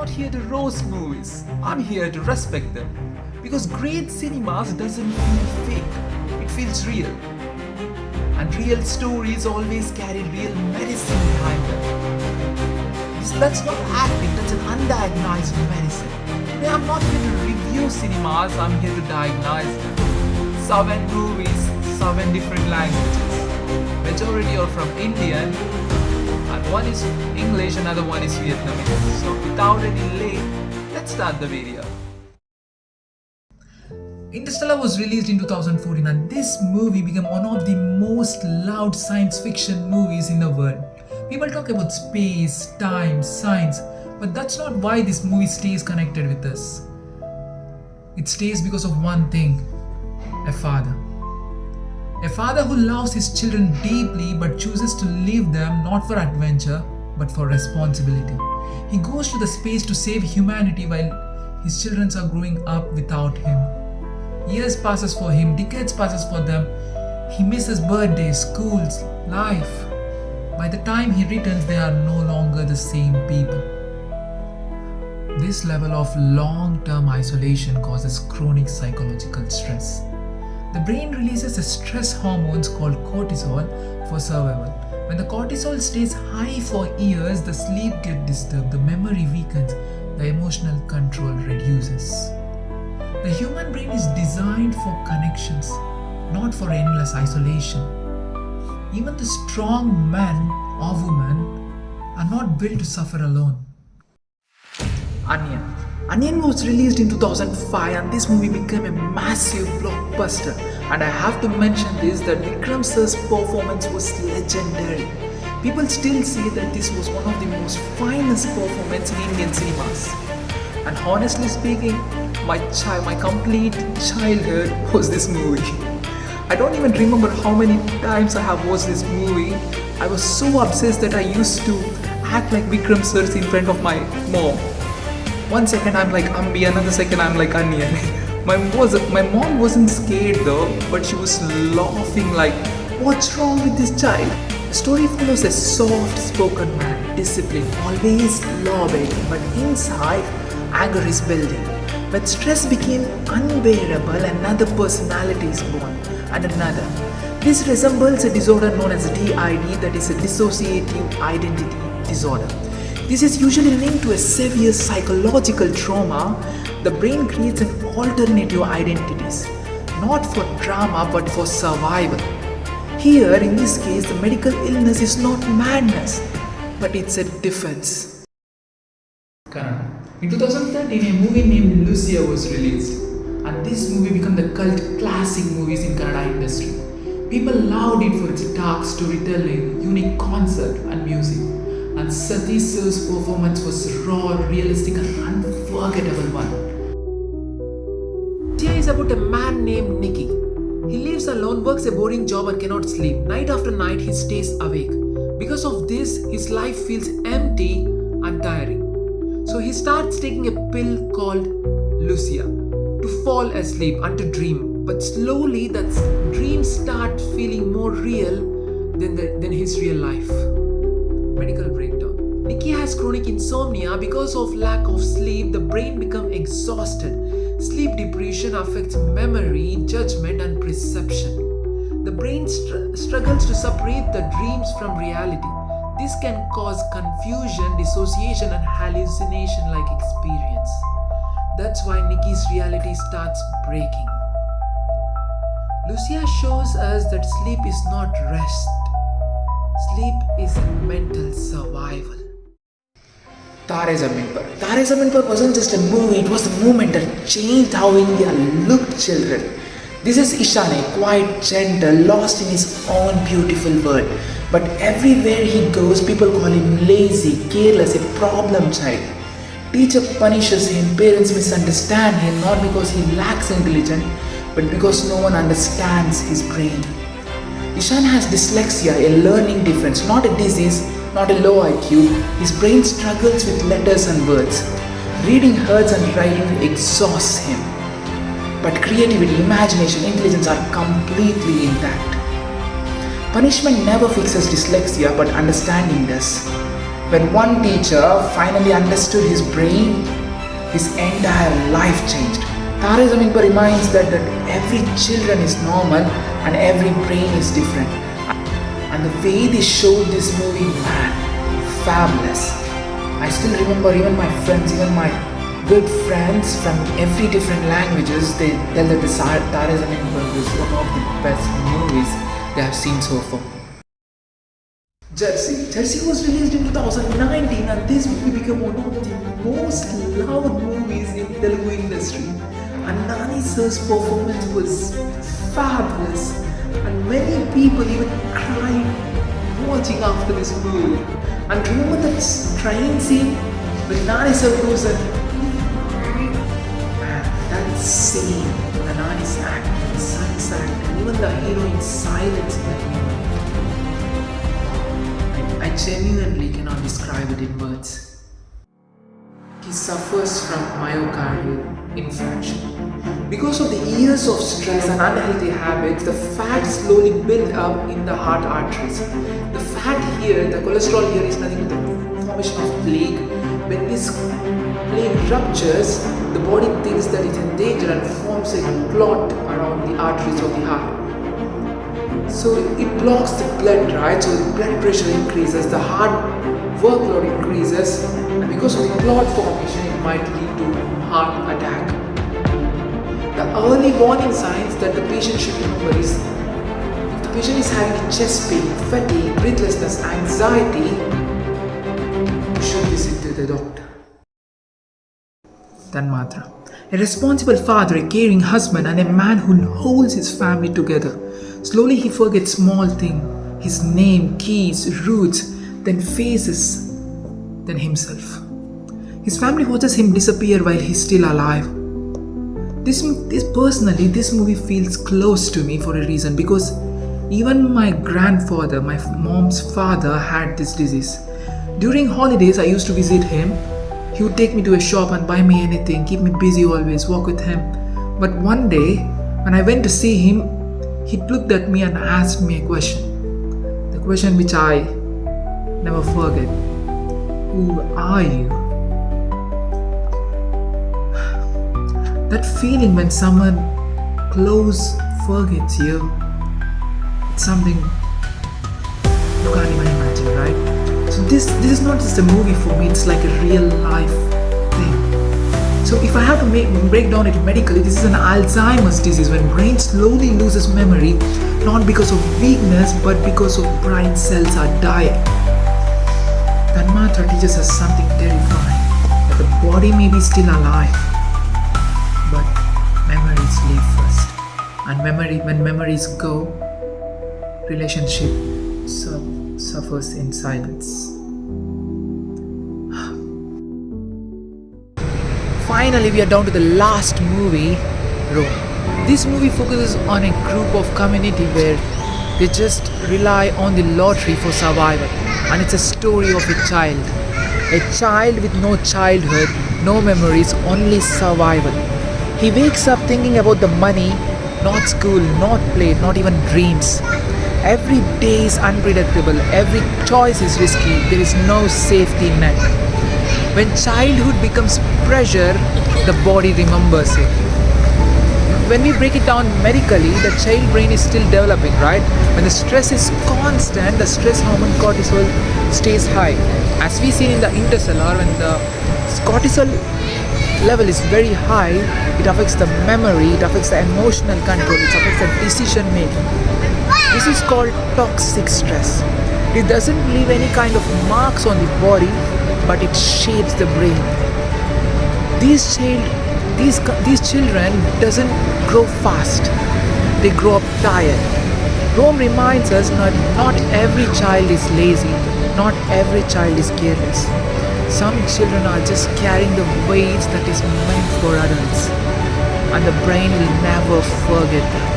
not here to roast movies. I'm here to respect them. Because great cinemas doesn't feel fake. It feels real. And real stories always carry real medicine behind them. That's not acting, that's an undiagnosed medicine. Today I'm not here to review cinemas, I'm here to diagnose them. 7 movies, 7 different languages. Majority are from Indian, and one is English, another one is Vietnamese. So without any delay, let's start the video. Interstellar was released in 2014 and this movie became one of the most loved science fiction movies in the world. People talk about space, time, science, but that's not why this movie stays connected with us. It stays because of one thing: a father. A father who loves his children deeply but chooses to leave them not for adventure but for responsibility. He goes to the space to save humanity while his children are growing up without him. Years passes for him, decades passes for them. He misses birthdays, schools, life. By the time he returns, they are no longer the same people. This level of long-term isolation causes chronic psychological stress. The brain releases a stress hormones called cortisol for survival. When the cortisol stays high for years, the sleep gets disturbed, the memory weakens, the emotional control reduces. The human brain is designed for connections, not for endless isolation. Even the strong men or women are not built to suffer alone. Onion. Onion was released in 2005 and this movie became a massive blockbuster. And I have to mention this, that Vikram sir's performance was legendary. People still say that this was one of the most finest performances in Indian cinemas. And honestly speaking, my complete childhood was this movie. I don't even remember how many times I have watched this movie. I was so obsessed that I used to act like Vikram sir in front of my mom. One second I'm like Ambi, another second I'm like Onion. My mom wasn't scared though, but she was laughing like, what's wrong with this child? The story follows a soft-spoken man, disciplined, always law-abiding, but inside, anger is building. When stress became unbearable, another personality is born, and another. This resembles a disorder known as DID, that is a dissociative identity disorder. This is usually linked to a severe psychological trauma. The brain creates an alternative identities, not for drama but for survival. Here, in this case, the medical illness is not madness, but it's a defense. Kannada. In 2013, a movie named Lucia was released, and this movie became the cult classic movies in Kannada industry. People loved it for its dark storytelling, unique concept and music, and Satish Sir's performance was raw, realistic and unforgettable one. Lucia is about a man named Nicky. He lives alone, works a boring job and cannot sleep. Night after night he stays awake. Because of this, his life feels empty and tiring. So he starts taking a pill called Lucia to fall asleep and to dream. But slowly that dreams start feeling more real than his real life. Medical breakdown. Nicky has chronic insomnia. Because of lack of sleep, the brain becomes exhausted. Sleep deprivation affects memory, judgment and perception. The brain struggles to separate the dreams from reality. This can cause confusion, dissociation and hallucination-like experience. That's why Nicky's reality starts breaking. Lucia shows us that sleep is not rest. Sleep is mental survival. Tare Zameen Par. Tare Zameen Par wasn't just a movie, it was the movement that changed how India looked children. This is Ishan, a quiet, gentle, lost in his own beautiful world. But everywhere he goes, people call him lazy, careless, a problem child. Teacher punishes him, parents misunderstand him, not because he lacks intelligence, but because no one understands his brain. Ishan has dyslexia, a learning difference, not a disease, not a low IQ. His brain struggles with letters and words. Reading hurts and writing exhausts him. But creativity, imagination, intelligence are completely intact. Punishment never fixes dyslexia, but understanding does. When one teacher finally understood his brain, his entire life changed. Tare Zameen Par reminds that every children is normal and every brain is different. And the way they showed this movie, man, fabulous. I still remember even my friends, even my good friends from every different languages, they tell that the Tare Zameen Par is one of the best movies they have seen so far. Jersey was released in 2019 and this movie became one of the most loved movies in Telugu industry. And Nani sir's performance was fabulous and many people even cried watching after this movie. And remember that train scene when Nani sir goes and man, that scene, the Nani's act, the son's act, and even the heroine's silence in that moment. I genuinely cannot describe it in words. He suffers from myocardial infarction. Because of the years of stress and unhealthy habits, the fat slowly built up in the heart arteries. The fat here, the cholesterol here is nothing but the formation of plaque. When this plaque ruptures, the body thinks that it's in danger and forms a clot around the arteries of the heart. So it blocks the blood, right? So the blood pressure increases, the heart workload increases, and because of the clot formation, it might lead to heart attack. The early warning signs that the patient should remember is if the patient is having chest pain, fatigue, breathlessness, anxiety, you should visit to the doctor. Tanmatra. A responsible father, a caring husband, and a man who holds his family together. Slowly he forgets small things, his name, keys, roots, then faces, then himself. His family watches him disappear while he's still alive. This movie feels close to me for a reason, because even my grandfather, my mom's father, had this disease. During holidays, I used to visit him. He would take me to a shop and buy me anything, keep me busy always, walk with him. But one day, when I went to see him, he looked at me and asked me a question. The question which I never forget. Who are you? That feeling when someone close forgets you, it's something you can't even imagine, right? So this is not just a movie for me, it's like a real life thing. So if I have to break down it medically, this is an Alzheimer's disease when brain slowly loses memory, not because of weakness, but because of brain cells are dying. Tanmatra teaches us something terrifying, that the body may be still alive, but memories live first. And when memories go, relationship suffers in silence. Finally, we are down to the last movie, Rome. This movie focuses on a group of community where they just rely on the lottery for survival. And it's a story of a child with no childhood, no memories, only survival. He wakes up thinking about the money, not school, not play, not even dreams. Every day is unpredictable, every choice is risky, there is no safety net. When childhood becomes pressure, the body remembers it. When we break it down medically, the child brain is still developing, right? When the stress is constant, the stress hormone cortisol stays high. As we see in the Interstellar, when the cortisol level is very high, it affects the memory, it affects the emotional control, it affects the decision making. This is called toxic stress. It doesn't leave any kind of marks on the body, but it shapes the brain. These children doesn't grow fast. They grow up tired. Rome reminds us that not every child is lazy, not every child is careless. Some children are just carrying the weight that is meant for adults, and the brain will never forget them.